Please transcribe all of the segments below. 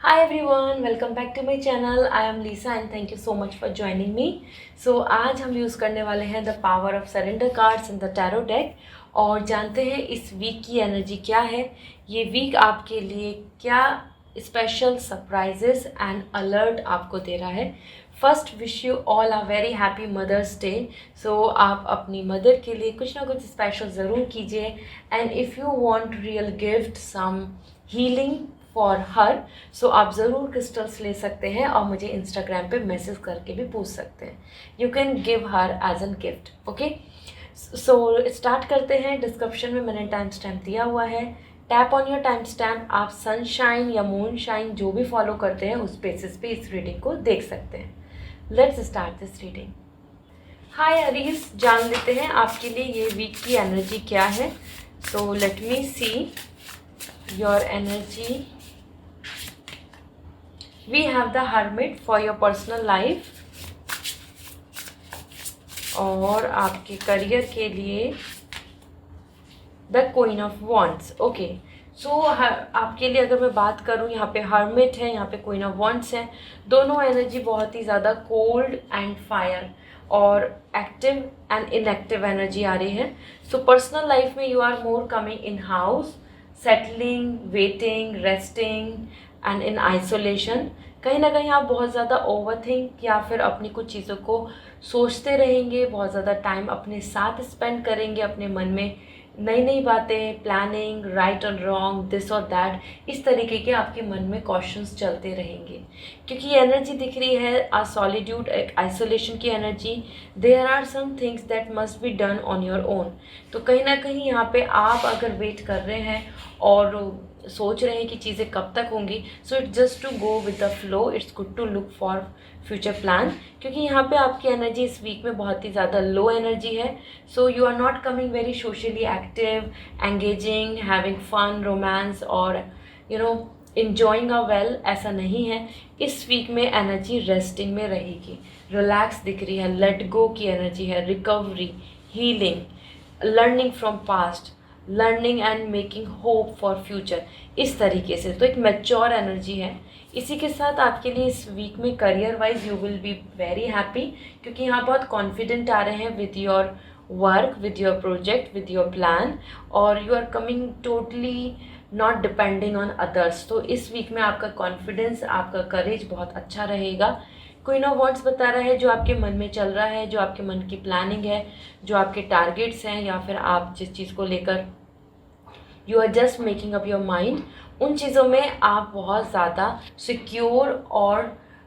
Hi everyone, welcome back to my channel. I am Lisa and thank you so much for joining me. So आज हम use करने वाले हैं the power of surrender cards in the tarot deck और जानते हैं इस week की एनर्जी क्या है। ये वीक आपके लिए क्या स्पेशल सरप्राइजेस एंड अलर्ट आपको दे रहा है। First wish you all a very happy mother's day. So आप अपनी मदर के लिए कुछ ना कुछ स्पेशल ज़रूर कीजिए and if you want real gift some healing for her so आप ज़रूर क्रिस्टल्स ले सकते हैं और मुझे इंस्टाग्राम पे मैसेज करके भी पूछ सकते हैं। You can give her as an gift. Okay, so start करते हैं। डिस्क्रिप्शन में मैंने टाइम स्टैम्प दिया हुआ है। Tap on your time stamp. आप सनशाइन या मून शाइन जो भी फॉलो करते हैं उस बेसिस पे इस रीडिंग को देख सकते हैं। Let's start this reading. Hi Aries, जान लेते हैं आपके लिए ये वीक की एनर्जी क्या है। So let me see your energy. We have the Hermit for your personal life और आपके करियर के लिए the queen of wands. Okay, so आपके लिए अगर मैं बात करूँ, यहाँ पे हर्मिट है, यहाँ पे क्वीन ऑफ वॉन्ड्स है। दोनों एनर्जी बहुत ही ज़्यादा कोल्ड एंड फायर और एक्टिव एंड इनएक्टिव एनर्जी आ रही है। सो पर्सनल लाइफ में you are more coming in house, settling, waiting, resting and in isolation. कहीं ना कहीं आप बहुत ज़्यादा ओवरथिंक या फिर अपनी कुछ चीज़ों को सोचते रहेंगे, बहुत ज़्यादा टाइम अपने साथ स्पेंड करेंगे, अपने मन में नई नई बातें, प्लानिंग, राइट और रॉन्ग, दिस और दैट, इस तरीके के आपके मन में क्वेश्चंस चलते रहेंगे क्योंकि ये एनर्जी दिख रही है आ सॉलिट्यूड, एक आइसोलेशन की energy. There are some things that must be done on your own. तो कहीं ना कहीं यहाँ पे आप अगर वेट कर रहे हैं और सोच रहे हैं कि चीज़ें कब तक होंगी, so it's just to go with the flow. It's good to look for future plan क्योंकि यहाँ पे आपकी एनर्जी इस वीक में बहुत ही ज़्यादा लो एनर्जी है। So you are not coming very socially active, engaging, having fun, romance और इंजॉइंग अ वेल, ऐसा नहीं है। इस वीक में एनर्जी रेस्टिंग में रहेगी, रिलैक्स दिख रही है, लेट गो की एनर्जी है, recovery, healing, learning from past, learning and making hope for future, इस तरीके से। तो एक मैच्योर एनर्जी है। इसी के साथ आपके लिए इस वीक में career wise you will be very happy क्योंकि यहाँ बहुत कॉन्फिडेंट आ रहे हैं with your work, with your project, with your plan और you are coming totally not depending on others. तो इस वीक में आपका कॉन्फिडेंस, आपका करेज बहुत अच्छा रहेगा। क्वीन ऑफ वॉन्ड्स बता रहा है जो आपके मन में चल रहा है, जो आपके मन की प्लानिंग है, जो आपके टारगेट्स हैं या फिर आप जिस चीज़ को लेकर you are just making up your mind, उन चीज़ों में आप बहुत ज़्यादा सिक्योर और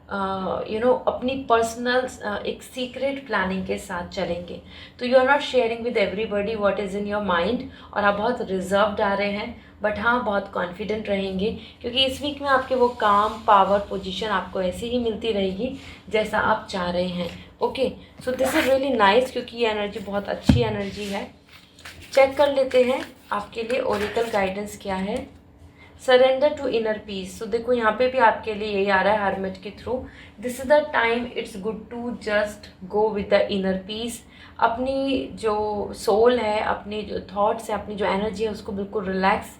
अपनी पर्सनल एक सीक्रेट प्लानिंग के साथ चलेंगे। तो you are not sharing with everybody what is in your mind और आप बहुत रिजर्व्ड आ रहे हैं, बट हाँ बहुत कॉन्फिडेंट रहेंगे क्योंकि इस वीक में आपके वो काम, पावर, पोजीशन आपको ऐसे ही मिलती रहेगी जैसा आप चाह रहे हैं। Okay, so this is really nice क्योंकि ये एनर्जी बहुत अच्छी एनर्जी है। चेक कर लेते हैं आपके लिए ओरिकल गाइडेंस क्या है। Surrender to inner peace. तो देखो यहाँ पे भी आपके लिए यही आ रहा है हर्मिट के थ्रू। This is the time, it's good to just go with the inner peace. अपनी जो सोल है, अपनी जो थॉट्स है, अपनी जो एनर्जी है उसको बिल्कुल रिलैक्स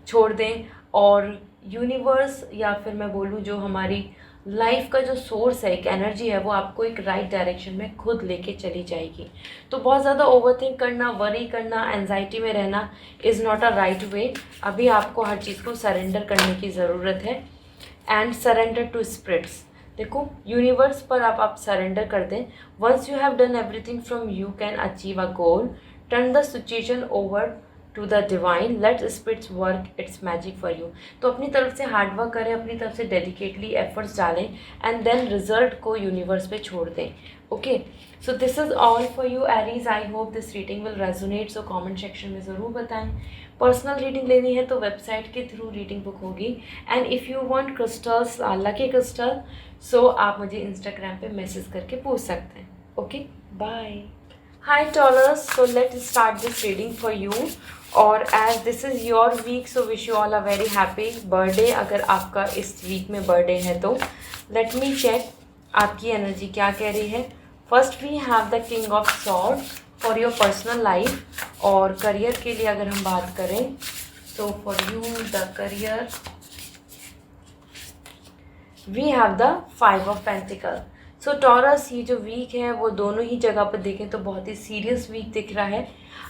छोड़ दें और यूनिवर्स या फिर मैं बोलूँ जो हमारी लाइफ का जो सोर्स है, एक एनर्जी है, वो आपको एक राइट डायरेक्शन में खुद लेके चली जाएगी। तो बहुत ज़्यादा ओवरथिंक करना, वरी करना, एंजाइटी में रहना is not a right way. अभी आपको हर चीज़ को सरेंडर करने की ज़रूरत है एंड सरेंडर टू स्पिरिट्स। देखो यूनिवर्स पर आप सरेंडर कर दें। Once you have done everything from you can achieve a goal, turn the situation over to the divine, let spirits work its magic for you. तो अपनी तरफ से hard work करें, अपनी तरफ से डेडिकेटली एफर्ट्स डालें एंड देन रिजल्ट को यूनिवर्स पे छोड़ दें। Okay, so this is all for you Aries. I hope this reading will resonate. So comment section में ज़रूर बताएं। पर्सनल रीडिंग लेनी है तो वेबसाइट के थ्रू रीडिंग बुक होगी and if you want crystals, lucky crystal, so आप मुझे इंस्टाग्राम पे मैसेज करके पूछ सकते हैं। Okay, bye. Hi Taurus, so let's start this reading for you और as this is your week so wish you all a very happy birthday अगर आपका इस वीक में बर्थडे है तो। Let me check आपकी एनर्जी क्या कह रही है। First we have the king of sword for your personal life और करियर के लिए अगर हम बात करें तो for you the career we have the 5 of pentacle. So Taurus, ये जो वीक है वो दोनों ही जगह पर देखें तो बहुत ही सीरियस वीक दिख रहा है।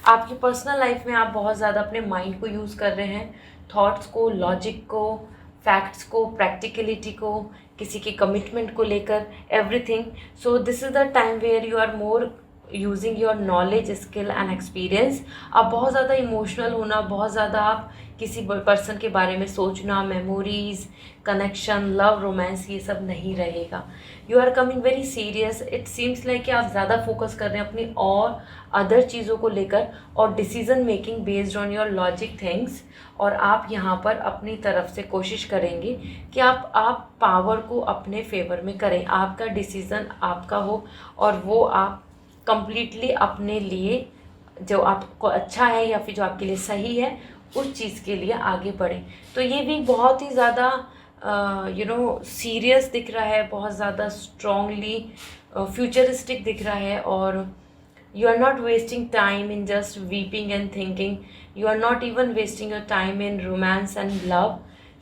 आपकी पर्सनल लाइफ में आप बहुत ज़्यादा अपने माइंड को यूज़ कर रहे हैं, थॉट्स को, लॉजिक को, फैक्ट्स को, प्रैक्टिकलिटी को, किसी के कमिटमेंट को लेकर, everything. So this is the time where you are more using your knowledge, skill and experience. आप बहुत ज़्यादा इमोशनल होना, बहुत ज़्यादा आप किसी पर्सन के बारे में सोचना, मेमोरीज, कनेक्शन, लव, रोमांस, ये सब नहीं रहेगा। You are coming very serious. It seems like कि आप ज़्यादा फोकस कर रहे हैं अपनी और अदर चीज़ों को लेकर और decision making based on your logic things. और आप यहाँ पर अपनी तरफ से कोशिश करेंगे कि आप पावर को अपने फेवर में करें, आपका डिसीज़न आपका हो और वो आप कंप्लीटली अपने लिए जो आपको अच्छा है या फिर जो आपके लिए सही है उस चीज़ के लिए आगे बढ़ें। तो ये भी बहुत ही ज़्यादा सीरियस दिख रहा है, बहुत ज़्यादा स्ट्रॉन्गली फ्यूचरिस्टिक दिख रहा है। और you are not wasting time in just weeping and thinking, you are not even wasting your time in romance and love,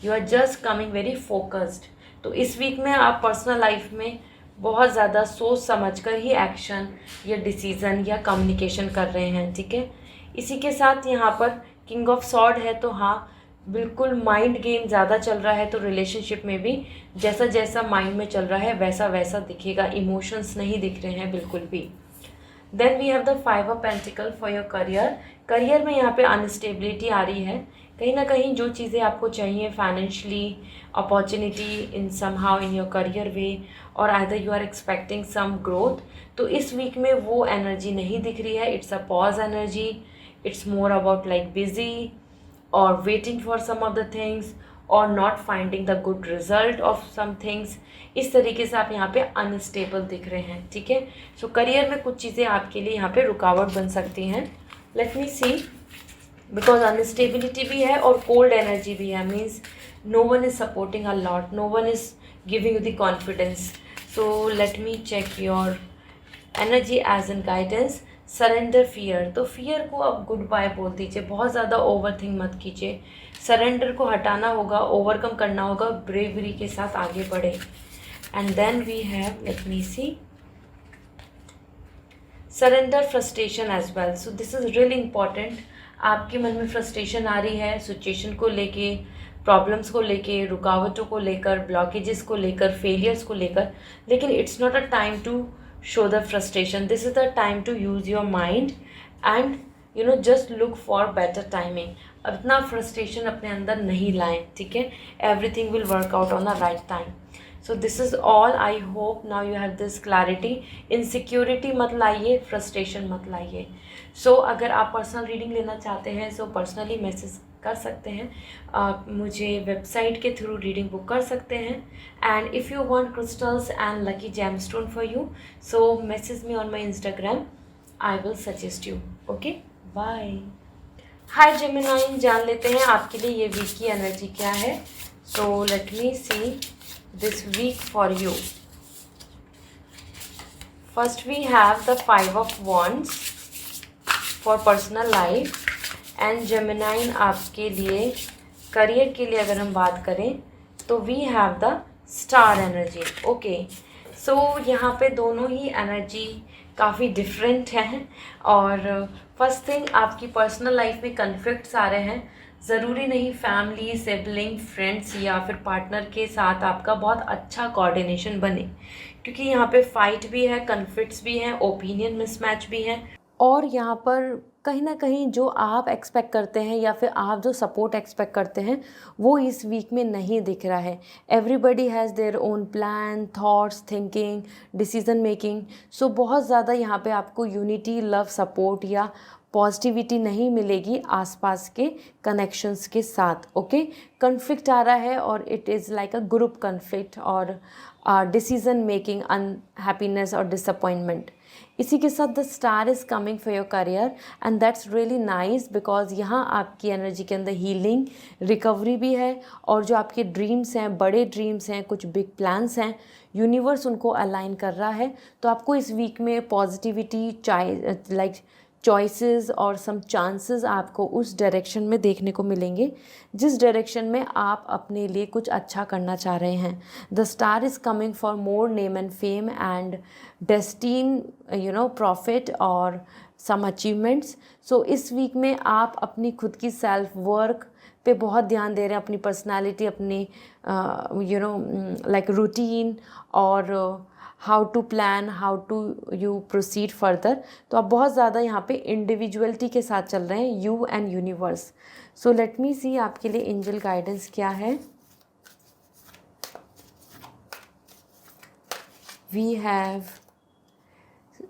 you are just coming very focused। तो इस वीक में आप पर्सनल लाइफ में बहुत ज़्यादा सोच समझकर ही एक्शन या डिसीज़न या कम्युनिकेशन कर रहे हैं, ठीक है। इसी के साथ यहाँ पर किंग ऑफ सॉर्ड है, तो हाँ बिल्कुल माइंड गेम ज़्यादा चल रहा है। तो रिलेशनशिप में भी जैसा जैसा माइंड में चल रहा है वैसा वैसा दिखेगा, इमोशंस नहीं दिख रहे हैं बिल्कुल भी। Then we have the 5 of pentacle for your career. Career में यहाँ पे अनस्टेबिलिटी आ रही है, कहीं ना कहीं जो चीज़ें आपको चाहिए financially, opportunity in somehow in your career way, और either you are expecting some growth. तो इस वीक में वो एनर्जी नहीं दिख रही है। It's a pause energy, it's more about like busy और waiting for some of the things और not finding the good result of some things. इस तरीके से आप यहाँ पे अनस्टेबल दिख रहे हैं, ठीक है। सो करियर में कुछ चीज़ें आपके लिए यहाँ पे रुकावट बन सकती हैं। Let me see, because instability भी है और कोल्ड एनर्जी भी है, means no one is supporting a lot, no one is giving you the confidence. So let me check your energy as an guidance. Surrender fear, तो fear को अब good bye बोल दीजिए, बहुत ज़्यादा ओवर थिंक मत कीजिए। सरेंडर को हटाना होगा, ओवरकम करना होगा, ब्रेवरी के साथ आगे बढ़े। And then we have, let me see, surrender frustration as well. So this is really important. आपके मन में फ्रस्ट्रेशन आ रही है सिचुएशन को लेके, प्रॉब्लम्स को लेके, रुकावटों को लेकर, ब्लॉकेजेस को लेकर, फेलियर्स को लेकर, लेकिन it's not a time to show the frustration. This is the time to use your mind and just look for better timing. अब इतना frustration अपने अंदर नहीं लाएं, ठीक है। Everything will work out on the right time. So this is all. I hope now you have this clarity. Insecurity मत लाइए, frustration मत लाइए। So अगर आप पर्सनल रीडिंग लेना चाहते हैं so पर्सनली मैसेज कर सकते हैं, आप मुझे वेबसाइट के थ्रू रीडिंग बुक कर सकते हैं। And if you want crystals and lucky gemstone for you, so message me on my Instagram, I will suggest you. Okay, bye. Hi Gemini, जान लेते हैं आपके लिए ये वीक की एनर्जी क्या है। So let me see this week for you. First we have the 5 of wands for personal life and Gemini आपके लिए करियर के लिए अगर हम बात करें तो we have the star energy. Okay, so यहाँ पे दोनों ही एनर्जी काफ़ी डिफरेंट हैं। और फर्स्ट थिंग, आपकी पर्सनल लाइफ में कन्फ्लिक्ट्स आ रहे हैं। ज़रूरी नहीं फैमिली, सिबलिंग, फ्रेंड्स या फिर पार्टनर के साथ आपका बहुत अच्छा कोऑर्डिनेशन बने, क्योंकि यहाँ पे फाइट भी है, कन्फ्लिक्ट्स भी हैं, ओपिनियन मिसमैच भी हैं। और यहाँ पर कहीं ना कहीं जो आप एक्सपेक्ट करते हैं या फिर आप जो सपोर्ट एक्सपेक्ट करते हैं वो इस वीक में नहीं दिख रहा है। Everybody has their own plan, thoughts, thinking, decision making. So बहुत ज़्यादा यहाँ पे आपको यूनिटी, लव, सपोर्ट या पॉजिटिविटी नहीं मिलेगी आसपास के कनेक्शंस के साथ। ओके, कन्फ्लिक्ट आ रहा है और it is like a group conflict और डिसीजन मेकिंग, अनहैप्पीनेस और डिसअपॉइंटमेंट। इसी के साथ the star is coming for your career and that's really nice, because यहाँ आपकी एनर्जी के अंदर हीलिंग, रिकवरी भी है। और जो आपके ड्रीम्स हैं, बड़े ड्रीम्स हैं, कुछ बिग प्लान्स हैं, यूनिवर्स उनको अलाइन कर रहा है। तो आपको इस वीक में पॉजिटिविटी चॉइसेस और सम चांसेस आपको उस डायरेक्शन में देखने को मिलेंगे जिस डायरेक्शन में आप अपने लिए कुछ अच्छा करना चाह रहे हैं। The star is coming for more name and fame and destiny profit और सम अचीवमेंट्स। सो इस वीक में आप अपनी खुद की सेल्फ वर्क पे बहुत ध्यान दे रहे हैं, अपनी पर्सनालिटी, अपनी लाइक रूटीन और how to plan, how to you proceed further. तो आप बहुत ज़्यादा यहाँ पे इंडिविजुअलिटी के साथ चल रहे हैं, you and universe. So let me see आपके लिए एंजल गाइडेंस क्या है। We have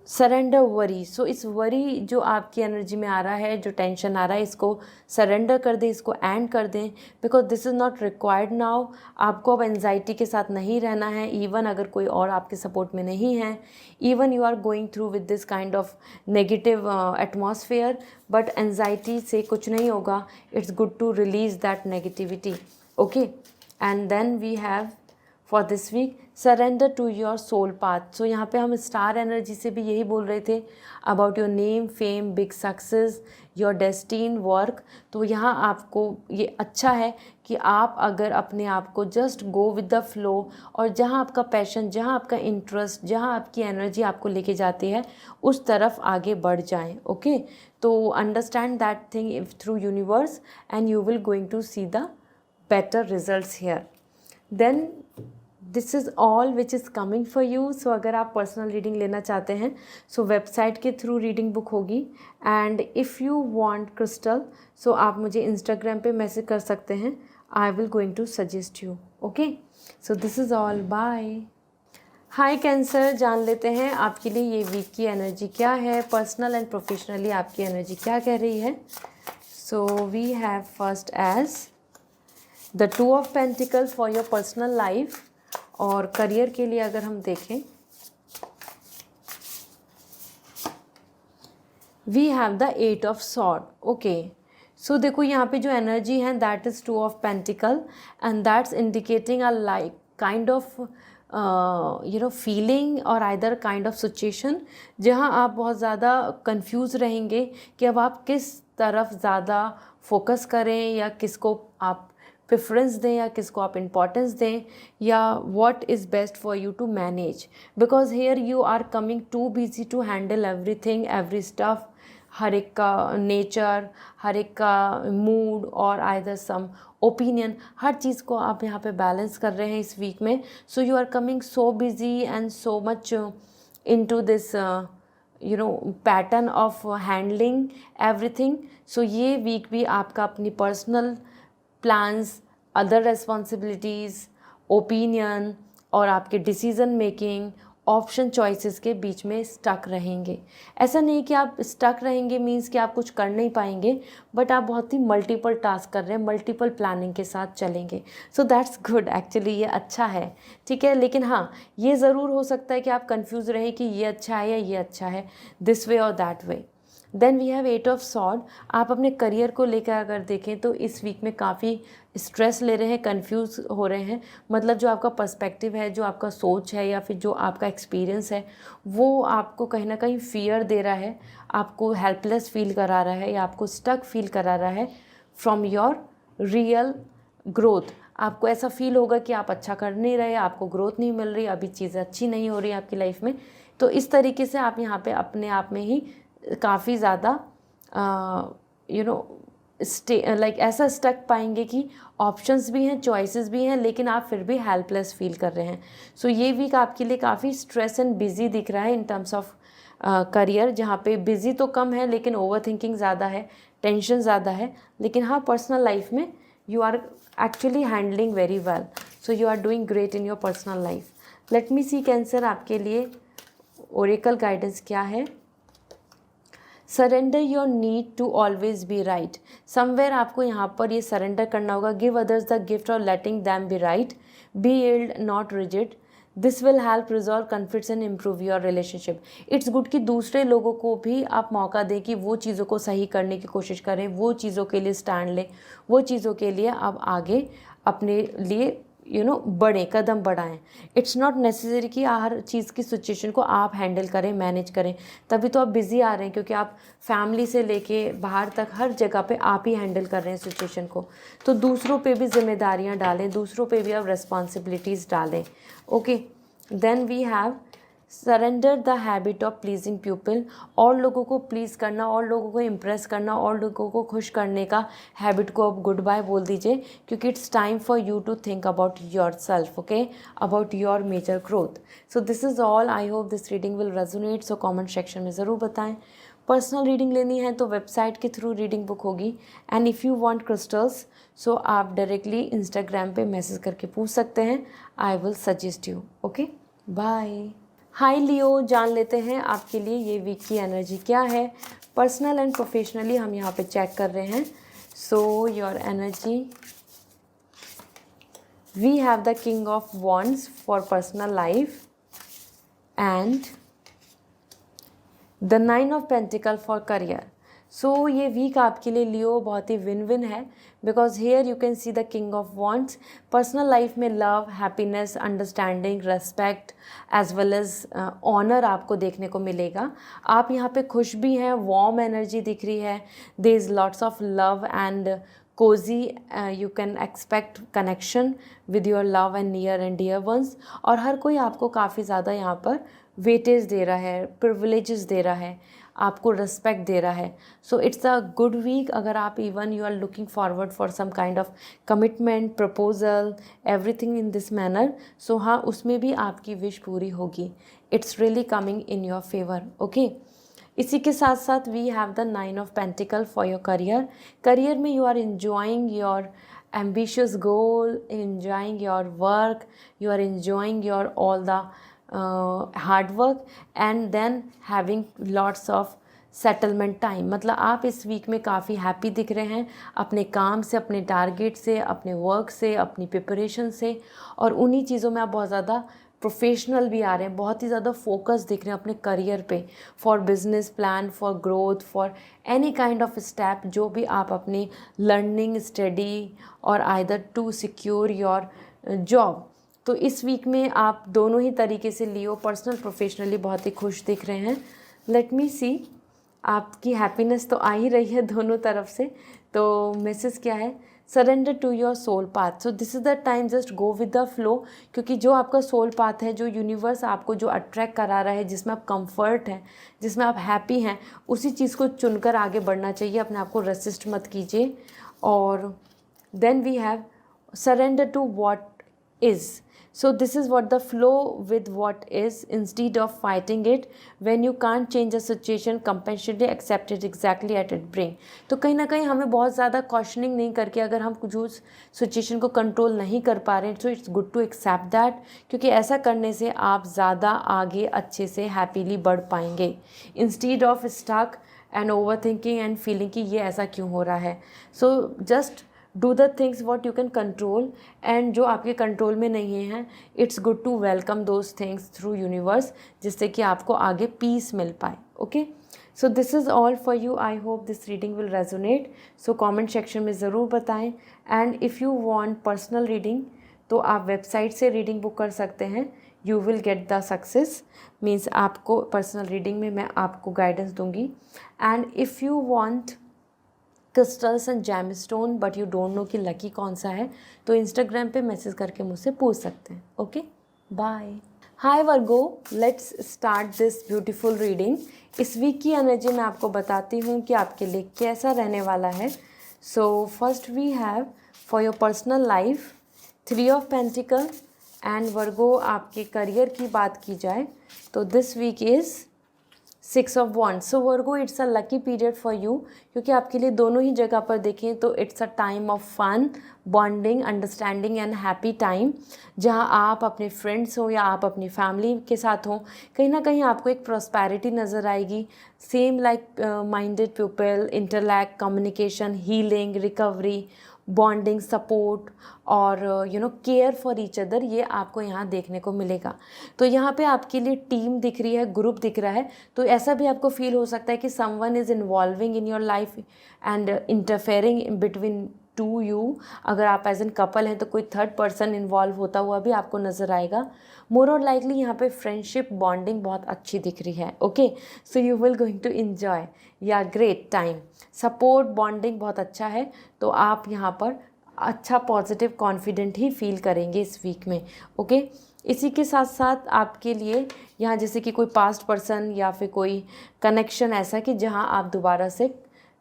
surrender worry. So इस वरी जो आपकी एनर्जी में आ रहा है, जो टेंशन आ रहा है, इसको सरेंडर कर दें, इसको एंड कर दें, because this is not required now. आपको अब एनजाइटी के साथ नहीं रहना है, इवन अगर कोई और आपके सपोर्ट में नहीं है, even you are going through with this kind of negative atmosphere, but anxiety से कुछ नहीं होगा। It's good to release that negativity, okay. And then we have for this week surrender to your soul path. So यहाँ पे हम star energy से भी यही बोल रहे थे about your name, fame, big success, your destiny, work. तो यहाँ आपको ये अच्छा है कि आप अगर अपने आप को just go with the flow और जहाँ आपका पैशन, जहाँ आपका इंटरेस्ट, जहाँ आपकी एनर्जी आपको लेके जाती है उस तरफ आगे बढ़ जाएं, ओके। तो understand that thing through universe and you will going to see the better results here. Then this is all which is coming for you. So अगर आप पर्सनल रीडिंग लेना चाहते हैं सो वेबसाइट के थ्रू रीडिंग बुक होगी। And if you want crystal so आप मुझे Instagram पे मैसेज कर सकते हैं, I will going to suggest you, okay. So this is all, bye. Hi cancer, जान लेते हैं आपके लिए ये वीक की एनर्जी क्या है, पर्सनल एंड प्रोफेशनली आपकी एनर्जी क्या कह रही है। So we have first as the 2 of pentacle for your personal life. और करियर के लिए अगर हम देखें we have the 8 of sword, okay. So देखो यहाँ पे जो एनर्जी है that is 2 of pentacle and that's indicating a like kind of feeling और आइदर काइंड ऑफ सिचुएशन जहाँ आप बहुत ज़्यादा कंफ्यूज रहेंगे कि अब आप किस तरफ ज़्यादा फोकस करें या किसको आप प्रेफरेंस दें या किसको आप इम्पोर्टेंस दें या what is best for you to manage, because here you are coming to busy to handle everything, every stuff, हर एक का नेचर, हर एक का मूड और आइदर सम ओपिनियन, हर चीज़ को आप यहाँ पे बैलेंस कर रहे हैं इस वीक में। So you are coming so busy and so much into this pattern of handling everything. So ये वीक भी आपका अपनी personal plans, other responsibilities, opinion और आपके डिसीज़न मेकिंग, ऑप्शन चॉइसेस के बीच में स्टक रहेंगे। ऐसा नहीं कि आप स्टक रहेंगे मीन्स कि आप कुछ कर नहीं पाएंगे, बट आप बहुत ही मल्टीपल टास्क कर रहे हैं, मल्टीपल प्लानिंग के साथ चलेंगे। सो दैट्स गुड, एक्चुअली ये अच्छा है, ठीक है। लेकिन हाँ, ये ज़रूर हो सकता है कि आप कंफ्यूज रहे कि ये अच्छा है या ये अच्छा है, दिस वे और that way. Then we have 8 of sword. आप अपने करियर को लेकर अगर देखें तो इस वीक में काफ़ी स्ट्रेस ले रहे हैं, कंफ्यूज हो रहे हैं। मतलब जो आपका पर्सपेक्टिव है, जो आपका सोच है या फिर जो आपका एक्सपीरियंस है वो आपको कहीं ना कहीं फियर दे रहा है, आपको हेल्पलेस फील करा रहा है या आपको स्टक फील करा रहा है फ्रॉम योर रियल ग्रोथ। आपको ऐसा फील होगा कि आप अच्छा कर नहीं रहे, आपको ग्रोथ नहीं मिल रही, अभी चीज़ें अच्छी नहीं हो रही आपकी लाइफ में। तो इस तरीके से आप यहाँ पे अपने आप में ही काफ़ी ज़्यादा लाइक ऐसा स्टक पाएंगे कि ऑप्शंस भी हैं, चॉइसेस भी हैं, लेकिन आप फिर भी हेल्पलेस फील कर रहे हैं। सो ये वीक आपके लिए काफ़ी स्ट्रेस एंड बिजी दिख रहा है इन टर्म्स ऑफ करियर, जहाँ पे बिजी तो कम है लेकिन ओवर थिंकिंग ज़्यादा है, टेंशन ज़्यादा है। लेकिन हाँ, पर्सनल लाइफ में you are actually handling very well, so you are doing great in your personal life. Let me see Cancer, आपके लिए ओरेकल गाइडेंस क्या है। Surrender your need to always be right. Somewhere आपको यहाँ पर ये surrender करना होगा। Give others the gift of letting them be right, be yield not rigid, this will help resolve conflicts and improve your relationship. It's good कि दूसरे लोगों को भी आप मौका दें कि वो चीज़ों को सही करने की कोशिश करें, वो चीज़ों के लिए स्टैंड लें, वो चीज़ों के लिए आप आगे अपने लिए बढ़ें, कदम बढ़ाएं। इट्स नॉट नेसेसरी कि हर चीज़ की सिचुएशन को आप हैंडल करें, मैनेज करें। तभी तो आप बिज़ी आ रहे हैं, क्योंकि आप फैमिली से लेके बाहर तक हर जगह पे आप ही हैंडल कर रहे हैं सिचुएशन को। तो दूसरों पे भी जिम्मेदारियां डालें, दूसरों पे भी आप रिस्पॉन्सिबिलिटीज़ डालें। Okay, then we have surrender the habit of pleasing people. और लोगों को प्लीज़ करना, और लोगों को इम्प्रेस करना, और लोगों को खुश करने का हैबिट को अब गुड बाय बोल दीजिए, क्योंकि it's time for you to think about your self, okay, about your major growth. So this is all. I hope this reading will resonate. So comment section में ज़रूर बताएं। पर्सनल रीडिंग लेनी है तो website के थ्रू रीडिंग बुक होगी। And if you want crystals, so आप directly Instagram पे मैसेज करके पूछ सकते हैं। I will suggest you. Okay, bye. Hi Leo, जान लेते हैं आपके लिए ये वीक की एनर्जी क्या है। पर्सनल एंड प्रोफेशनली हम यहाँ पे चेक कर रहे हैं। So your energy, we have the king of wands for personal life and the 9 of pentacle for career. So ये वीक आपके लिए लियो बहुत ही विन विन है, because here you can see the king of wands. Personal life में love, happiness, understanding, respect as well as honour आपको देखने को मिलेगा। आप यहाँ पे खुश भी हैं, वार्म एनर्जी दिख रही है। There is lots of love and cozy, you can expect connection with your love and near and dear ones. और हर कोई आपको काफ़ी ज़्यादा यहाँ पर वेटेज दे रहा है, प्रिविलेजेस दे रहा है, आपको रिस्पेक्ट दे रहा है। So it's a good week. अगर आप even you are looking forward for some kind of commitment, proposal, everything in this manner, so हाँ, उसमें भी आपकी विश पूरी होगी। It's really coming in your favour. Okay, इसी के साथ साथ we have the 9 of pentacle for your career. Career में you are enjoying your ambitious goal, enjoying your work, you are enjoying your all the hard work and then having lots of settlement time. मतलब आप इस week में काफ़ी happy दिख रहे हैं अपने काम से, अपने टारगेट से, अपने वर्क से, अपनी प्रिपरेशन से, और उन्हीं चीज़ों में आप बहुत ज़्यादा प्रोफेशनल भी आ रहे हैं, बहुत ही ज़्यादा फोकस दिख रहे हैं अपने करियर पे, for business plan, for growth, for any kind of step जो भी आप अपनी लर्निंग, स्टडी और either to secure your job. तो इस वीक में आप दोनों ही तरीके से लियो, पर्सनल प्रोफेशनली बहुत ही खुश दिख रहे हैं। लेट मी सी, आपकी हैप्पीनेस तो आ ही रही है दोनों तरफ से। तो मैसेज क्या है? Surrender to your soul path. So this is the time, just go with the flow, क्योंकि जो आपका सोल पाथ है, जो यूनिवर्स आपको जो अट्रैक्ट करा रहा है, जिसमें आप कंफर्ट हैं, जिसमें आप हैप्पी हैं, उसी चीज़ को चुनकर आगे बढ़ना चाहिए। अपने आप को रेसिस्ट मत कीजिए। और then we have surrender to what is. So this is what the flow with what is instead of fighting it. When you can't change a situation, compassionately accept it exactly at it bring. तो कहीं ना कहीं हमें बहुत ज़्यादा questioning नहीं करके, अगर हम कुछ उस सिचुएशन को कंट्रोल नहीं कर पा रहे हैं, तो it's good to accept that, क्योंकि ऐसा करने से आप ज़्यादा आगे अच्छे से हैप्पीली बढ़ पाएंगे, instead of stuck and over thinking and feeling कि ये ऐसा क्यों हो रहा है। So just do the things what you can control, and जो आपके कंट्रोल में नहीं है, it's good to welcome those things through universe, जिससे कि आपको आगे पीस मिल पाए। Okay, so this is all for you. I hope this reading will resonate. So comment section में ज़रूर बताएं। And if you want personal reading, तो आप वेबसाइट से रीडिंग बुक कर सकते हैं। You will get the success, means आपको पर्सनल रीडिंग में मैं आपको गाइडेंस दूंगी। And if you want crystals and gemstone but you don't know कि लकी कौन सा है, तो इंस्टाग्राम पे मैसेज करके मुझसे पूछ सकते हैं। Okay, bye. Hi Virgo, let's start this beautiful reading. इस वीक की एनर्जी मैं आपको बताती हूँ कि आपके लिए कैसा रहने वाला है। So first we have for your personal life 3 of pentacle. And Virgo, आपके करियर की बात की जाए तो this week is 6 of wands. So Virgo, it's a lucky period for you, क्योंकि आपके लिए दोनों ही जगह पर देखें तो it's a time of fun, bonding, understanding and happy time, जहां आप अपने फ्रेंड्स हो या आप अपनी फैमिली के साथ हो, कहीं ना कहीं आपको एक प्रॉस्पेरिटी नज़र आएगी। Same like minded people, intellect, communication, healing, recovery, bonding, support और केयर फॉर ईच अदर, ये आपको यहाँ देखने को मिलेगा। तो यहाँ पे आपके लिए टीम दिख रही है, ग्रुप दिख रहा है। तो ऐसा भी आपको फील हो सकता है कि someone is involving in your life and interfering between two you. अगर आप एज एन कपल हैं तो कोई थर्ड पर्सन इन्वॉल्व होता हुआ भी आपको नज़र आएगा। मोर और लाइकली यहाँ पे फ्रेंडशिप बॉन्डिंग बहुत अच्छी दिख रही है। Okay, so you will going to enjoy a great time. Support bonding बहुत अच्छा है, तो आप यहाँ पर अच्छा पॉजिटिव कॉन्फिडेंट ही फील करेंगे इस वीक में। ओके, इसी के साथ साथ आपके लिए यहाँ जैसे कि कोई पास्ट पर्सन या फिर कोई कनेक्शन ऐसा कि जहाँ आप दोबारा से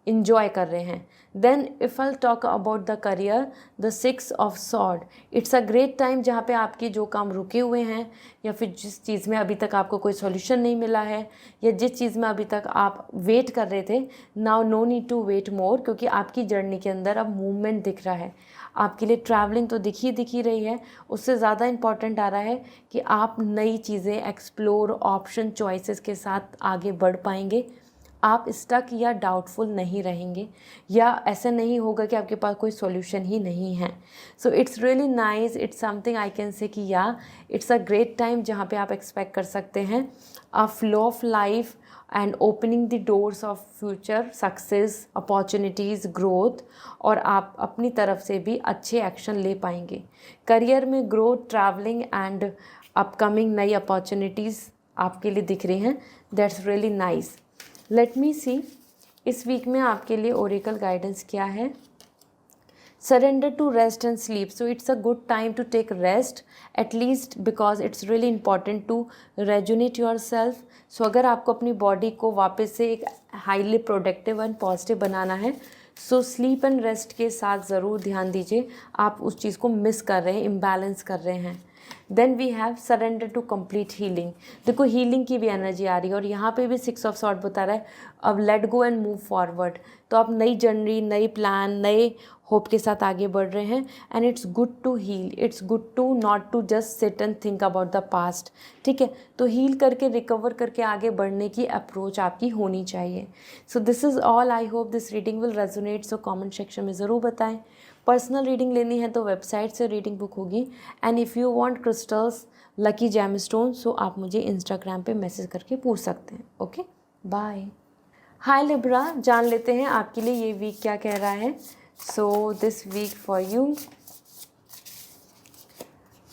इंजॉय कर रहे हैं। Then if I talk about the career, the 6 of sword, it's a great time जहाँ पे आपके जो काम रुके हुए हैं या फिर जिस चीज़ में अभी तक आपको कोई सॉल्यूशन नहीं मिला है या जिस चीज़ में अभी तक आप वेट कर रहे थे, now no need to wait more, क्योंकि आपकी जर्नी के अंदर अब मूवमेंट दिख रहा है। आपके लिए ट्रैवलिंग तो दिख ही रही है, उससे ज़्यादा इम्पॉर्टेंट आ रहा है कि आप नई चीज़ें एक्सप्लोर, ऑप्शन चॉइसेस के साथ आगे बढ़ पाएंगे। आप स्टक या डाउटफुल नहीं रहेंगे, या ऐसा नहीं होगा कि आपके पास कोई सॉल्यूशन ही नहीं है। So it's really nice, it's something I can say कि या इट्स अ ग्रेट टाइम जहाँ पे आप एक्सपेक्ट कर सकते हैं a flow of life and opening the doors of future success, opportunities, growth, और आप अपनी तरफ से भी अच्छे एक्शन ले पाएंगे। करियर में ग्रोथ, ट्रैवलिंग एंड अपकमिंग नई अपॉर्चुनिटीज़ आपके लिए दिख रही हैं। That's really nice. Let me see इस वीक में आपके लिए ओरेकल गाइडेंस क्या है। Surrender to rest and sleep, so it's a good time to take rest at least because it's really important to rejuvenate your self. So अगर आपको अपनी body को वापस से एक हाईली प्रोडक्टिव एंड पॉजिटिव बनाना है, सो स्लीप एंड रेस्ट के साथ ज़रूर ध्यान दीजिए। आप उस चीज़ को मिस कर रहे हैं, इम्बैलेंस कर रहे हैं। Then we have surrender to complete healing, देखो हीलिंग की भी एनर्जी आ रही है और यहाँ पे भी 6 ऑफ सॉर्ड बता रहा है अब let go and move forward. तो आप नई जर्नी, नई प्लान, नए होप के साथ आगे बढ़ रहे हैं and it's good to heal, it's good to not to just sit and think about the past. ठीक है, तो हील करके, रिकवर करके आगे बढ़ने की अप्रोच आपकी होनी चाहिए। सो this is all, I hope this reading will resonate. So comment section में ज़रूर बताएं। पर्सनल रीडिंग लेनी है तो वेबसाइट से रीडिंग बुक होगी। And if you want crystals, lucky gemstone, so आप मुझे इंस्टाग्राम पे मैसेज करके पूछ सकते हैं। Okay, bye. हाय लिब्रा, जान लेते हैं आपके लिए ये वीक क्या कह रहा है। So this week for you,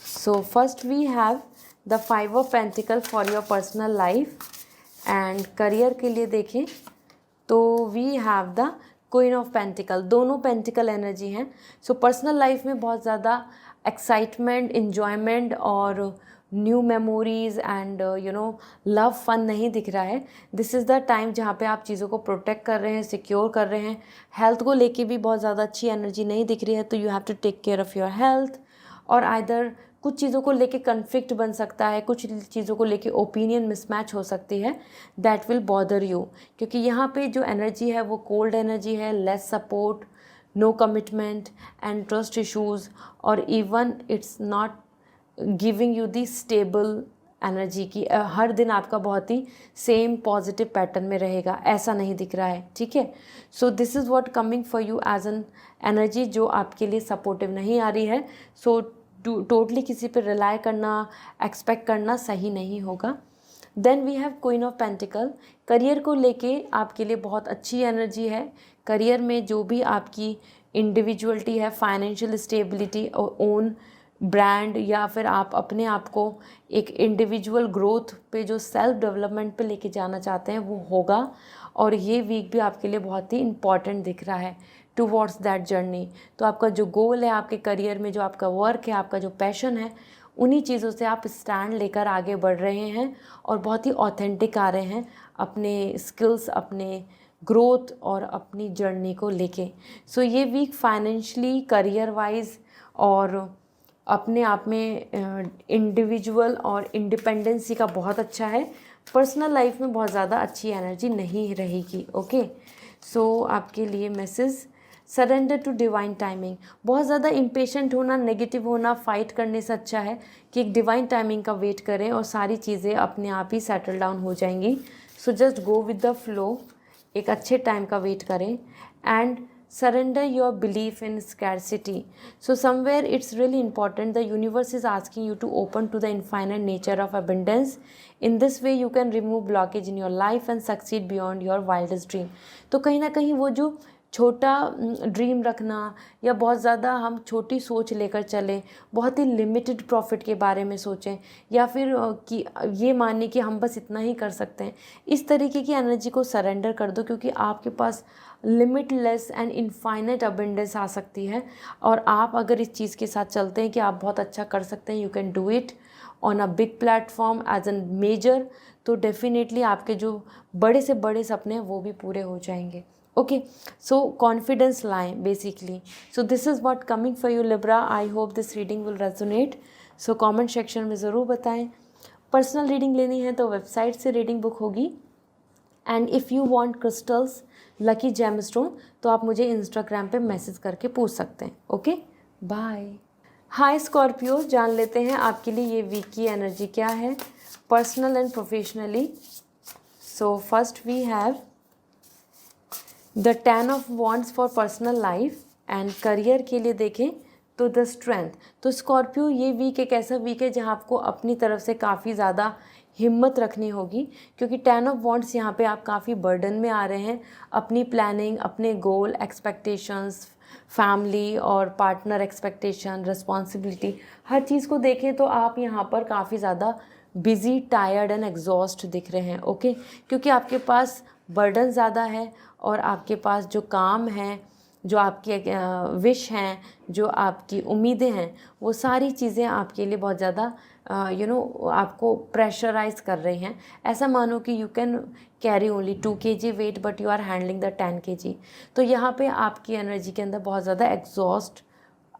so first we have the 5 of pentacle for your personal life. And career के लिए देखें तो we have the queen of pentacle, दोनों पेंटिकल एनर्जी हैं। सो पर्सनल लाइफ में बहुत ज़्यादा एक्साइटमेंट, इन्जॉयमेंट और new memories and love fun नहीं दिख रहा है। दिस इज़ द टाइम जहाँ पे आप चीज़ों को प्रोटेक्ट कर रहे हैं, सिक्योर कर रहे हैं। हेल्थ को लेके भी बहुत ज़्यादा अच्छी एनर्जी नहीं दिख रही है, तो you have to take care of your health. और आइदर कुछ चीज़ों को लेके कन्फ्लिक्ट बन सकता है, कुछ चीज़ों को लेके ओपिनियन मिसमैच हो सकती है, दैट विल बॉदर यू, क्योंकि यहाँ पे जो एनर्जी है वो कोल्ड एनर्जी है, less support, no commitment and trust issues, और even it's not giving you the stable energy की हर दिन आपका बहुत ही सेम पॉजिटिव पैटर्न में रहेगा, ऐसा नहीं दिख रहा है। ठीक है, so this is what coming for you as an energy जो आपके लिए सपोर्टिव नहीं आ रही है। सो टोटली किसी पे रिलाई करना, एक्सपेक्ट करना सही नहीं होगा। Then we have queen of pentacle, career को लेके आपके लिए बहुत अच्छी एनर्जी है। करियर में जो भी आपकी इंडिविजुअलिटी है, फाइनेंशियल स्टेबिलिटी, ओन ब्रांड, या फिर आप अपने आप को एक इंडिविजुअल ग्रोथ पे, जो सेल्फ डेवलपमेंट पे लेके जाना चाहते हैं, वो होगा। और ये वीक भी आपके लिए बहुत ही इम्पॉर्टेंट दिख रहा है टूवर्ड्स दैट जर्नी। तो आपका जो गोल है आपके करियर में, जो आपका वर्क है, आपका जो पैशन है, उन्हीं चीज़ों से आप स्टैंड लेकर आगे बढ़ रहे हैं और बहुत ही ऑथेंटिक आ रहे हैं अपने स्किल्स, अपने ग्रोथ और अपनी जर्नी को लेके। सो ये वीक फाइनेंशियली, करियर वाइज और अपने आप में इंडिविजुअल और इंडिपेंडेंसी का बहुत अच्छा है। पर्सनल लाइफ में बहुत ज़्यादा अच्छी एनर्जी नहीं रहेगी। ओके, सो आपके लिए message, surrender to divine timing. बहुत ज़्यादा इम्पेशेंट होना, नेगेटिव होना, फाइट करने से अच्छा है कि एक डिवाइन टाइमिंग का वेट करें और सारी चीज़ें अपने आप ही सेटल डाउन हो जाएंगी। So just go with the flow, एक अच्छे टाइम का वेट करें। And surrender your belief in scarcity. So somewhere it's really important, the universe is asking you to open to the infinite nature of abundance. In this way you can remove blockage in your life and succeed beyond your wildest dream. तो कहीं ना कहीं वो जो छोटा dream रखना या बहुत ज़्यादा हम छोटी सोच लेकर चलें, बहुत ही लिमिटेड प्रॉफिट के बारे में सोचें, या फिर कि ये माने कि हम बस इतना ही कर सकते हैं, इस तरीके की एनर्जी को सरेंडर कर दो, क्योंकि आपके पास लिमिटलेस एंड इनफाइनाइट अबंडेंस आ सकती है। और आप अगर इस चीज़ के साथ चलते हैं कि आप बहुत अच्छा कर सकते हैं, you can do it on a big platform as an major, तो डेफिनेटली आपके जो बड़े से बड़े सपने हैं वो भी पूरे हो जाएंगे। ओके, सो कॉन्फिडेंस लाएं basically. So this is what coming for you Libra. I hope this reading will resonate. So comment section में ज़रूर बताएं। पर्सनल रीडिंग लेनी है तो वेबसाइट से रीडिंग बुक होगी। And if you want crystals, lucky gemstone, तो आप मुझे इंस्टाग्राम पे मैसेज करके पूछ सकते हैं। Okay, bye. हाय स्कॉर्पियो, जान लेते हैं आपके लिए ये वीक की एनर्जी क्या है, personal and professionally. So first we have the 10 of wands for personal life, and career के लिए देखें तो द स्ट्रेंथ। तो स्कॉर्पियो, ये वीक एक ऐसा वीक है जहाँ आपको अपनी तरफ से काफ़ी ज़्यादा हिम्मत रखनी होगी, क्योंकि 10 ऑफ वॉन्ड्स यहाँ पे आप काफ़ी बर्डन में आ रहे हैं। अपनी प्लानिंग, अपने गोल, एक्सपेक्टेशंस, फैमिली और पार्टनर एक्सपेक्टेशन, रिस्पॉन्सिबिलिटी, हर चीज़ को देखें तो आप यहाँ पर काफ़ी ज़्यादा बिजी, टायर्ड एंड एग्जॉस्ट दिख रहे हैं। ओके, क्योंकि आपके पास बर्डन ज़्यादा है और आपके पास जो काम है, जो आपकी विश हैं, जो आपकी उम्मीदें हैं, वो सारी चीज़ें आपके लिए बहुत ज़्यादा आपको प्रेशराइज कर रही हैं। ऐसा मानो कि you can carry only 2 kg weight but you are handling the 10 kg। तो यहाँ पे आपकी एनर्जी के अंदर बहुत ज़्यादा एग्जॉस्ट